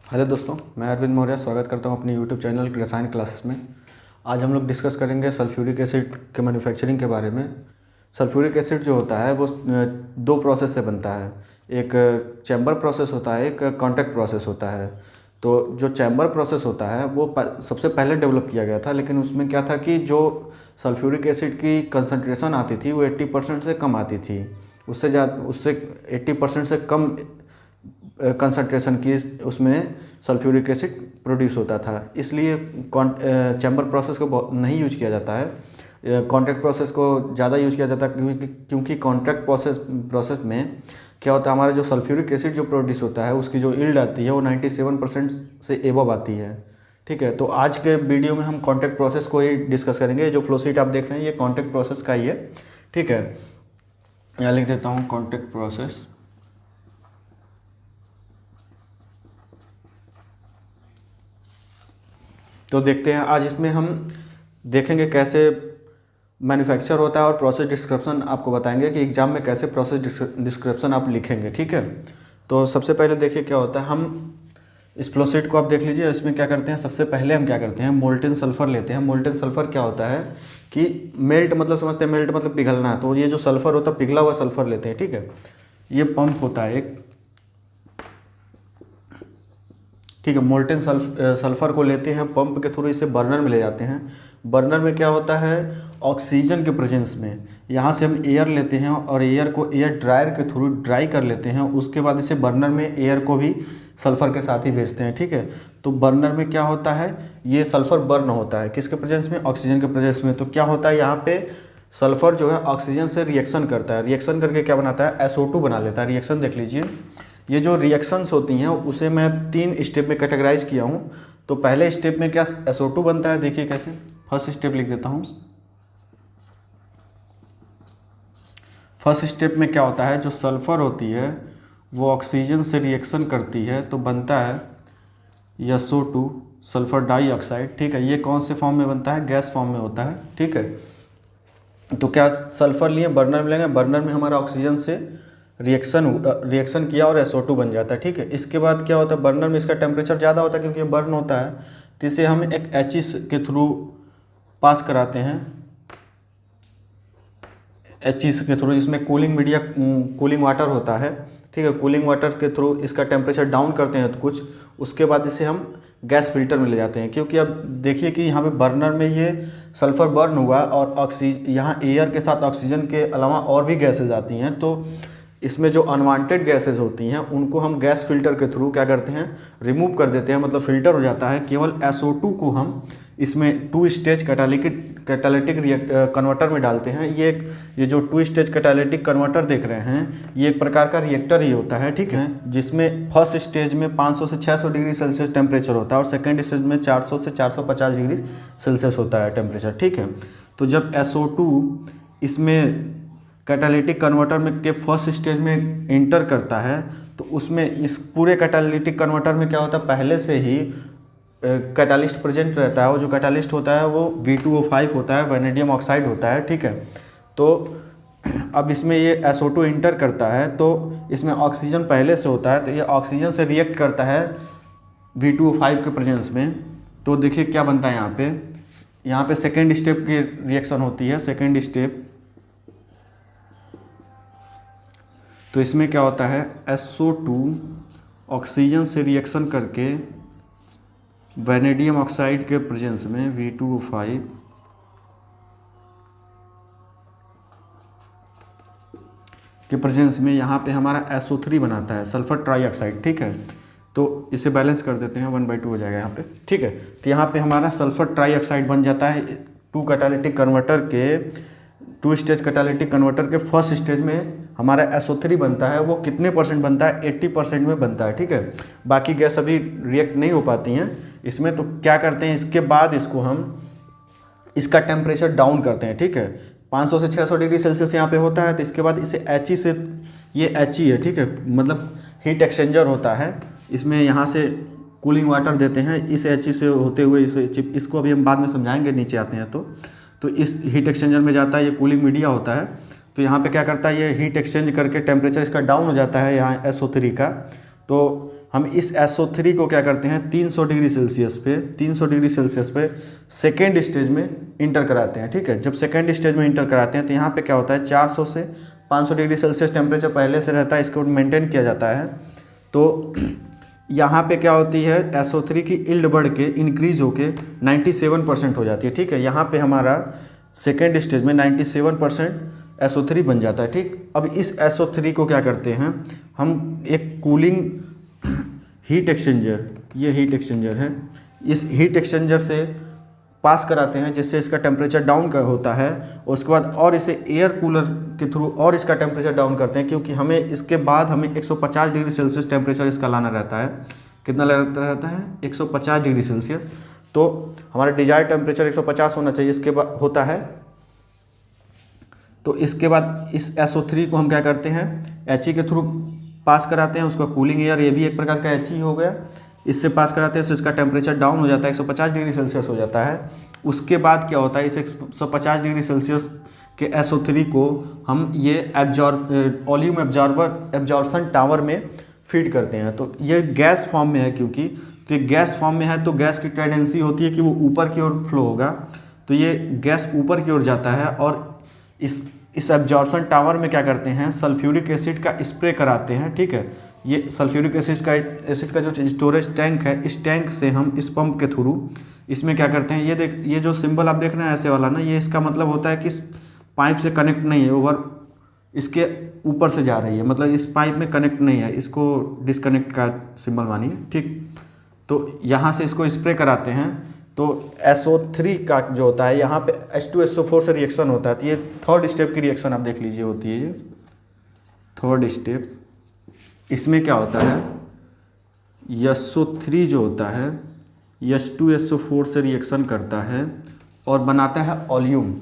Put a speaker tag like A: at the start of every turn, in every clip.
A: Hello दोस्तों, मैं अरविंद मौर्य स्वागत करता हूं अपने यूट्यूब चैनल रसायन क्लासेस में। आज हम लोग डिस्कस करेंगे सल्फ्यूरिक एसिड के मैन्युफैक्चरिंग के बारे में। सल्फ्यूरिक एसिड जो होता है वो दो प्रोसेस से बनता है। एक चैम्बर प्रोसेस होता है, एक कॉन्टैक्ट प्रोसेस होता है। तो जो चैम्बर प्रोसेस होता है वो सबसे पहले डेवलप किया गया था, लेकिन उसमें क्या था कि जो सल्फ्यूरिक एसिड की कंसनट्रेशन आती थी वो 80% से कम आती थी। उससे 80% से कम कंसंट्रेशन की उसमें सल्फ्यूरिक एसिड प्रोड्यूस होता था, इसलिए चैम्बर प्रोसेस को नहीं यूज किया जाता है। कॉन्ट्रैक्ट प्रोसेस को ज़्यादा यूज किया जाता है क्योंकि कॉन्ट्रैक्ट प्रोसेस में क्या होता है, हमारा जो सल्फ्यूरिक एसिड जो प्रोड्यूस होता है उसकी जो यील्ड आती है वो 97% से एबव आती है। ठीक है, तो आज के वीडियो में हम कॉन्ट्रैक्ट प्रोसेस को ही डिस्कस करेंगे। जो फ्लो शीट आप देख रहे हैं ये कॉन्ट्रैक्ट प्रोसेस का ही है। ठीक है, यहाँ लिख देता हूँ कॉन्ट्रैक्ट प्रोसेस। तो देखते हैं, आज इसमें हम देखेंगे कैसे मैन्युफैक्चर होता है और प्रोसेस डिस्क्रिप्शन आपको बताएंगे कि एग्जाम में कैसे प्रोसेस डिस्क्रिप्शन आप लिखेंगे। ठीक है, तो सबसे पहले देखिए क्या होता है। हम इस फ्लो शीट को आप देख लीजिए। इसमें क्या करते हैं, सबसे पहले हम क्या करते हैं, मोल्टेन सल्फर लेते हैं। मोल्टेन सल्फर क्या होता है कि मेल्ट मतलब समझते हैं, मेल्ट मतलब पिघलना है। तो ये जो सल्फर होता है पिघला हुआ सल्फर लेते हैं। ठीक है, ये पंप होता है एक। ठीक है, मोल्टेन सल्फर को लेते हैं पंप के थ्रू, इसे बर्नर में ले जाते हैं। बर्नर में क्या होता है, ऑक्सीजन के प्रेजेंस में यहाँ से हम एयर लेते हैं और एयर को एयर ड्रायर के थ्रू ड्राई कर लेते हैं। उसके बाद इसे बर्नर में एयर को भी सल्फ़र के साथ ही भेजते हैं। ठीक है, तो बर्नर में क्या होता है, ये सल्फ़र बर्न होता है किसके प्रेजेंस में, ऑक्सीजन के प्रेजेंस में। तो क्या होता है, यहाँ पे सल्फ़र जो है ऑक्सीजन से रिएक्शन करता है। रिएक्शन करके क्या बनाता है, SO2 बना लेता है। रिएक्शन देख लीजिए, ये जो रिएक्शंस होती हैं उसे मैं 3 स्टेप में कैटेगराइज किया हूँ। तो पहले स्टेप में क्या SO2 बनता है, देखिए कैसे। फर्स्ट स्टेप लिख देता हूँ। फर्स्ट स्टेप में क्या होता है, जो सल्फ़र होती है वो ऑक्सीजन से रिएक्शन करती है तो बनता है SO2 सल्फ़र डाइऑक्साइड। ठीक है, ये कौन से फॉर्म में बनता है, गैस फॉर्म में होता है। ठीक है, तो क्या सल्फ़र लिए बर्नर में लेंगे, बर्नर में हमारा ऑक्सीजन से रिएक्शन किया और SO2 बन जाता है। ठीक है, इसके बाद क्या होता है, बर्नर में इसका टेम्परेचर ज़्यादा होता है क्योंकि ये बर्न होता है, तो इसे हम एक HE के थ्रू पास कराते हैं। HE के थ्रू इसमें कूलिंग वाटर होता है। ठीक है, कूलिंग वाटर के थ्रू इसका टेम्परेचर डाउन करते हैं तो कुछ, उसके बाद इसे हम गैस फिल्टर में ले जाते हैं। क्योंकि अब देखिए कि यहाँ पे बर्नर में ये सल्फ़र बर्न हुआ और यहाँ एयर के साथ ऑक्सीजन के अलावा और भी गैसेज आती हैं। तो इसमें जो अनवांटेड गैसेज होती हैं उनको हम गैस फिल्टर के थ्रू क्या करते हैं, रिमूव कर देते हैं, मतलब फ़िल्टर हो जाता है। केवल SO2 को हम इसमें 2 स्टेज कैटालिटिक कन्वर्टर में डालते हैं। ये जो 2 स्टेज कैटालिटिक कन्वर्टर देख रहे हैं ये एक प्रकार का रिएक्टर ही होता है। ठीक है, जिसमें फर्स्ट स्टेज में 500 से 600 डिग्री सेल्सियस टेम्परेचर होता है और सेकेंड स्टेज में 400 से 450 डिग्री सेल्सियस होता है टेम्परेचर। ठीक है, तो जब SO2 इसमें कैटालिटिक कन्वर्टर में के फर्स्ट स्टेज में इंटर करता है तो उसमें इस पूरे कैटालिटिक कन्वर्टर में क्या होता है, पहले से ही कैटालिस्ट प्रेजेंट रहता है। वो जो कैटालिस्ट होता है वो V2O5 होता है, वैनेडियम ऑक्साइड होता है। ठीक है, तो अब इसमें ये SO2 इंटर करता है तो इसमें ऑक्सीजन पहले से होता है, तो ये ऑक्सीजन से रिएक्ट करता है V2O5 के प्रेजेंस में। तो देखिए क्या बनता है, यहाँ पे सेकेंड स्टेप की रिएक्शन होती है। सेकेंड स्टेप, तो इसमें क्या होता है, SO2 ऑक्सीजन से रिएक्शन करके वैनेडियम ऑक्साइड के प्रेजेंस में V2O5 के प्रेजेंस में यहाँ पे हमारा SO3 बनाता है, सल्फर ट्राईऑक्साइड। ठीक है, तो इसे बैलेंस कर देते हैं, 1/2 हो जाएगा यहाँ पे। ठीक है, तो यहाँ पे हमारा सल्फर ट्राईऑक्साइड बन जाता है। 2 स्टेज कैटालिटिक कन्वर्टर के फर्स्ट स्टेज में हमारा SO3 बनता है। वो कितने परसेंट बनता है, 80% में बनता है। ठीक है, बाकी गैस अभी रिएक्ट नहीं हो पाती हैं इसमें। तो क्या करते हैं, इसके बाद इसका टेम्परेचर डाउन करते हैं। ठीक है, 500 से 600 डिग्री सेल्सियस यहाँ पे होता है। तो इसके बाद इसे HE से, ये HE है। ठीक है, मतलब हीट एक्सचेंजर होता है। इसमें यहाँ से कूलिंग वाटर देते हैं इस HE से होते हुए इसको अभी हम बाद में समझाएंगे, नीचे आते हैं तो इस हीट एक्सचेंजर में जाता है। ये कूलिंग मीडिया होता है। तो यहाँ पे क्या करता है, ये हीट एक्सचेंज करके टेम्परेचर इसका डाउन हो जाता है यहाँ SO3 का। तो हम इस SO3 को क्या करते हैं 300 डिग्री सेल्सियस पे सेकेंड स्टेज में इंटर कराते हैं। ठीक है, जब सेकेंड स्टेज में इंटर कराते हैं तो यहाँ पे क्या होता है 400 से 500 डिग्री सेल्सियस टेम्परेचर पहले से रहता है, इसको मेंटेन किया जाता है। तो यहाँ पे क्या होती है SO3 की इल्ड बढ़ के इंक्रीज होके 97% हो जाती है। ठीक है, यहाँ पे हमारा सेकेंड स्टेज में 97% SO3 बन जाता है। ठीक, अब इस SO3 को क्या करते हैं हम एक कूलिंग हीट एक्सचेंजर, ये हीट एक्सचेंजर है, इस हीट एक्सचेंजर से पास कराते हैं जिससे इसका टेम्परेचर डाउन का होता है। उसके बाद और इसे एयर कूलर के थ्रू और इसका टेम्परेचर डाउन करते हैं, क्योंकि हमें इसके बाद हमें 150 डिग्री सेल्सियस टेम्परेचर इसका लाना रहता है। कितना रहता है 150 डिग्री सेल्सियस। तो हमारा डिजायर्ड टेम्परेचर 150 होना चाहिए, इसके बाद होता है। तो इसके बाद इस SO3 को हम क्या करते हैं HE के थ्रू पास कराते हैं, उसका कूलिंग एयर, ये भी एक प्रकार का HE हो गया, इससे पास कराते हैं तो इसका टेम्परेचर डाउन हो जाता है, 150 डिग्री सेल्सियस हो जाता है। उसके बाद क्या होता है इस 150 डिग्री सेल्सियस के SO3 को हम ये वॉल्यूम एब्जॉर्प्शन टावर में फीड करते हैं। तो ये गैस फॉर्म में है, क्योंकि तो गैस फॉर्म में है तो गैस की टेंडेंसी होती है कि वो ऊपर की ओर फ्लो होगा, तो ये गैस ऊपर की ओर जाता है। और इस एब्जॉर्प्शन टावर में क्या करते हैं सल्फ्यूरिक एसिड का स्प्रे कराते हैं। ठीक है, ये सल्फ्यूरिक एसिड का जो स्टोरेज टैंक है, इस टैंक से हम इस पंप के थ्रू इसमें क्या करते हैं, ये जो सिंबल आप देख रहे हैं ऐसे वाला ना, ये इसका मतलब होता है कि पाइप से कनेक्ट नहीं है, ओवर इसके ऊपर से जा रही है, मतलब इस पाइप में कनेक्ट नहीं है, इसको डिस्कनेक्ट का सिंबल मानिए। ठीक, तो यहाँ से इसको स्प्रे कराते हैं। तो SO3 का जो होता है यहाँ पे H2SO4 से रिएक्शन होता है, तो ये थर्ड स्टेप की रिएक्शन आप देख लीजिए होती है, ये थर्ड स्टेप। इसमें क्या होता है SO3 जो होता है H2SO4 से रिएक्शन करता है और बनाता है वॉल्यूम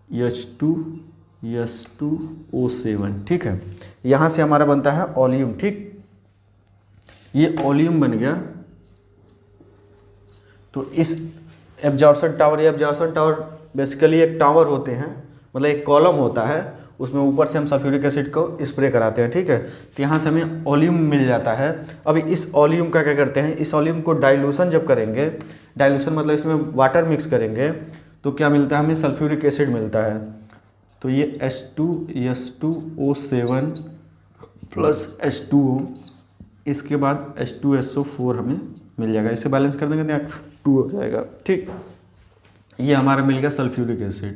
A: H2O7। ठीक है, यहाँ से हमारा बनता है वॉल्यूम। ठीक, ये वॉल्यूम बन गया। तो इस एब्जॉर्प्शन टावर बेसिकली एक टावर होते हैं, मतलब एक कॉलम होता है, उसमें ऊपर से हम सल्फ्यूरिक एसिड को स्प्रे कराते हैं। ठीक है, तो यहाँ से हमें वॉल्यूम मिल जाता है। अभी इस वॉल्यूम का क्या करते हैं, इस वॉल्यूम को डाइल्यूशन जब करेंगे, डाइल्यूशन मतलब इसमें वाटर मिक्स करेंगे, तो क्या मिलता है हमें सल्फ्यूरिक एसिड मिलता है। तो ये H2O7 प्लस H2O, इसके बाद H2SO4 हमें मिल जाएगा, इसे बैलेंस कर देंगे तो 2 हो जाएगा। ठीक, ये हमारा मिल गया सल्फ्यूरिक एसिड।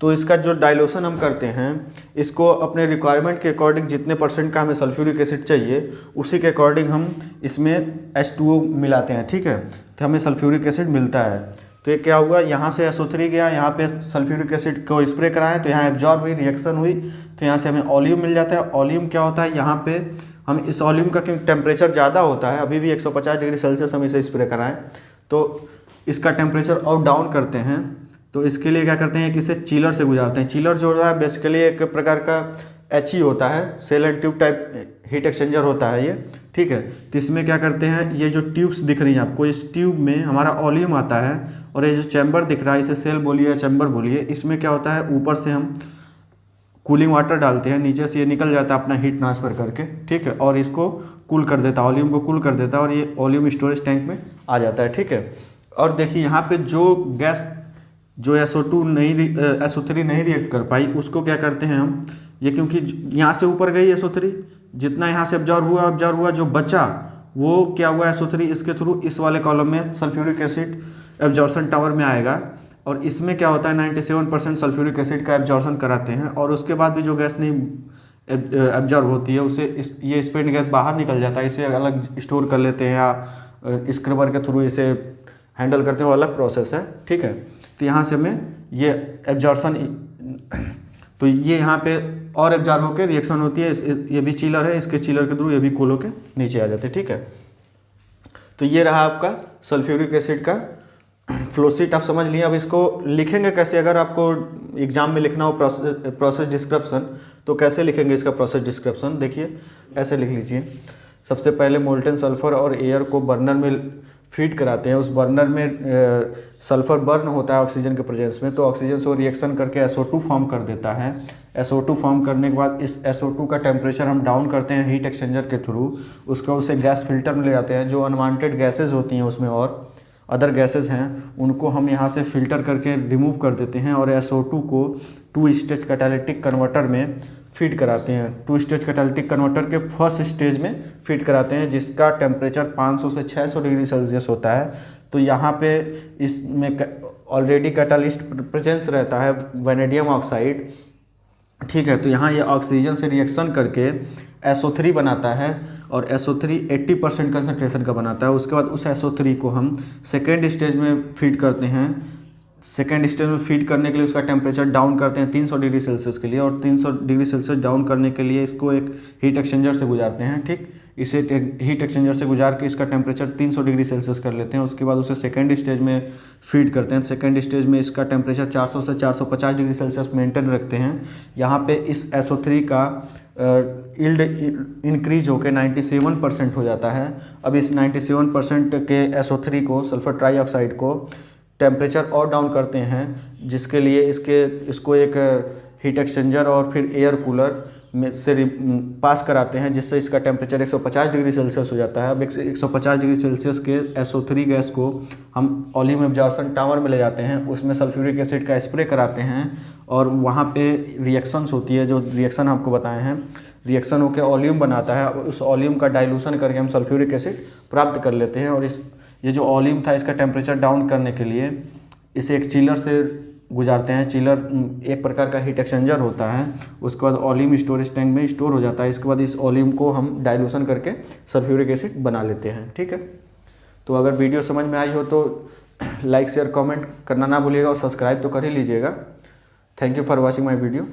A: तो इसका जो डाइल्यूशन हम करते हैं, इसको अपने रिक्वायरमेंट के अकॉर्डिंग जितने परसेंट का हमें सल्फ्यूरिक एसिड चाहिए उसी के अकॉर्डिंग हम इसमें H2O मिलाते हैं। ठीक है, तो हमें सल्फ्यूरिक एसिड मिलता है। तो ये क्या हुआ, यहाँ से SO3 गया, यहाँ पे सल्फ्यूरिक एसिड को स्प्रे कराएं तो यहाँ एब्जॉर्ब हुई, रिएक्शन हुई, तो यहाँ से हमें वॉल्यूम मिल जाता है। वॉल्यूम क्या होता है, यहाँ पे हम इस वॉल्यूम का क्योंकि टेम्परेचर ज़्यादा होता है, अभी भी 150 डिग्री सेल्सियस हम इसे स्प्रे कराएं तो इसका टेम्परेचर और डाउन करते हैं। तो इसके लिए क्या करते हैं कि इसे चिलर से गुजारते हैं। चिलर जो होता है बेसिकली एक प्रकार का HE होता है, shell and tube type heat exchanger होता है ये। ठीक है, तो इसमें क्या करते हैं, ये जो ट्यूब्स दिख रही हैं आपको, इस ट्यूब में हमारा वॉल्यूम आता है और ये जो चैम्बर दिख रहा है, इसे सेल बोलिए या चैम्बर बोलिए, इसमें क्या होता है ऊपर से हम कूलिंग वाटर डालते हैं, नीचे से ये निकल जाता है अपना हीट ट्रांसफ़र करके। ठीक है, और इसको कूल कर देता है, वॉल्यूम को कूल कर देता है और ये वॉल्यूम स्टोरेज टैंक में आ जाता है। ठीक है, और देखिए यहाँ पे जो गैस जो SO3 नहीं रिएक्ट कर पाई उसको क्या करते हैं हम, ये क्योंकि यहाँ से ऊपर गई SO3, जितना यहाँ से ऑब्जॉर्व हुआ, जो बचा वो क्या हुआ SO3 इसके थ्रू इस वाले कॉलम में सल्फ्यूरिक एसिड एब्जॉर्प्शन टावर में आएगा और इसमें क्या होता है 97% सल्फ्यूरिक एसिड का एब्जॉर्प्शन कराते हैं और उसके बाद भी जो गैस नहीं एब्जॉर्ब होती है उसे ये स्पेंड गैस बाहर निकल जाता है, इसे अलग स्टोर कर लेते हैं या स्क्रबर के थ्रू इसे हैंडल करते हैं, वो अलग प्रोसेस है। ठीक है, तो यहाँ से हमें ये एब्जॉर्प्शन, तो ये यहाँ पे और एब्जॉर्ब होकर रिएक्शन होती है, ये भी चिलर है, इसके चिलर के थ्रू ये भी कूल होकर नीचे आ जाते हैं। ठीक है, तो ये रहा आपका सल्फ्यूरिक एसिड का फ्लोशीट आप समझ लिए। अब इसको लिखेंगे कैसे, अगर आपको एग्जाम में लिखना हो प्रोसेस डिस्क्रिप्शन तो कैसे लिखेंगे इसका प्रोसेस डिस्क्रिप्शन, देखिए ऐसे लिख लीजिए। सबसे पहले मोल्टेन सल्फर और एयर को बर्नर में फीड कराते हैं। उस बर्नर में सल्फ़र बर्न होता है ऑक्सीजन के प्रेजेंस में, तो ऑक्सीजन से वो रिएक्शन करके SO2 फॉर्म कर देता है। SO2 फॉर्म करने के बाद इस SO2 का टेम्परेचर हम डाउन करते हैं हीट एक्सचेंजर के थ्रू। उसको उसे गैस फिल्टर में ले जाते हैं। जो अनवांटेड गैसेज होती हैं उसमें और अदर गैसेज हैं उनको हम यहाँ से फ़िल्टर करके रिमूव कर देते हैं और SO2 को 2 स्टेज कैटालिटिक कन्वर्टर में फीड कराते हैं। 2 स्टेज कैटालिटिक कन्वर्टर के फर्स्ट स्टेज में फीड कराते हैं, जिसका टेम्परेचर 500 से 600 डिग्री सेल्सियस होता है। तो यहाँ पे इसमें ऑलरेडी कैटालिस्ट प्रेजेंस रहता है वैनेडियम ऑक्साइड, ठीक है। तो यहाँ ये ऑक्सीजन से रिएक्शन करके SO3 बनाता है और SO3 80% कंसनट्रेशन का बनाता है। उसके बाद उस SO3 को हम सेकेंड स्टेज में फीड करते हैं। सेकेंड स्टेज में फीड करने के लिए उसका टेम्परेचर डाउन करते हैं 300 डिग्री सेल्सियस के लिए, और 300 डिग्री सेल्सियस डाउन करने के लिए इसको एक हीट एक्सचेंजर से गुजारते हैं, ठीक। इसे हीट एक्सचेंजर से गुजार के इसका टेम्परेचर 300 डिग्री सेल्सियस कर लेते हैं। उसके बाद उसे सेकेंड स्टेज में फीड करते हैं। सेकेंड स्टेज में इसका टेम्परेचर 400 से 450 डिग्री सेल्सियस मेंटेन रखते हैं। यहाँ पे इस SO3 का यील्ड इंक्रीज होकर 97% हो जाता है। अब इस 97% के SO3 को, सल्फर ट्राईऑक्साइड को टेम्परेचर और डाउन करते हैं, जिसके लिए इसको एक हीट एक्सचेंजर और फिर एयर कूलर में से पास कराते हैं, जिससे इसका टेम्परेचर 150 डिग्री सेल्सियस हो जाता है। अब 150 डिग्री सेल्सियस के SO3 गैस को हम ऑलियम एब्जॉर्प्शन टावर में ले जाते हैं। उसमें सल्फ्यूरिक एसिड का स्प्रे कराते हैं और वहाँ पे रिएक्शंस होती है, जो रिएक्शन आपको बताए हैं, रिएक्शन होकर ऑलियम बनाता है। उस ऑलियम का डाइल्यूशन करके हम सल्फ्यूरिक एसिड प्राप्त कर लेते हैं। और ये जो ऑलियम था इसका टेम्परेचर डाउन करने के लिए इसे एक चिलर से गुजारते हैं। चिलर एक प्रकार का हीट एक्सचेंजर होता है। उसके बाद ऑलियम स्टोरेज टैंक में स्टोर हो जाता है। इसके बाद इस ऑलियम को हम डाइल्यूशन करके सल्फ्यूरिक एसिड बना लेते हैं, ठीक है। तो अगर वीडियो समझ में आई हो तो लाइक शेयर कमेंट करना ना भूलिएगा और सब्सक्राइब तो कर ही लीजिएगा। Thank you for watching my video.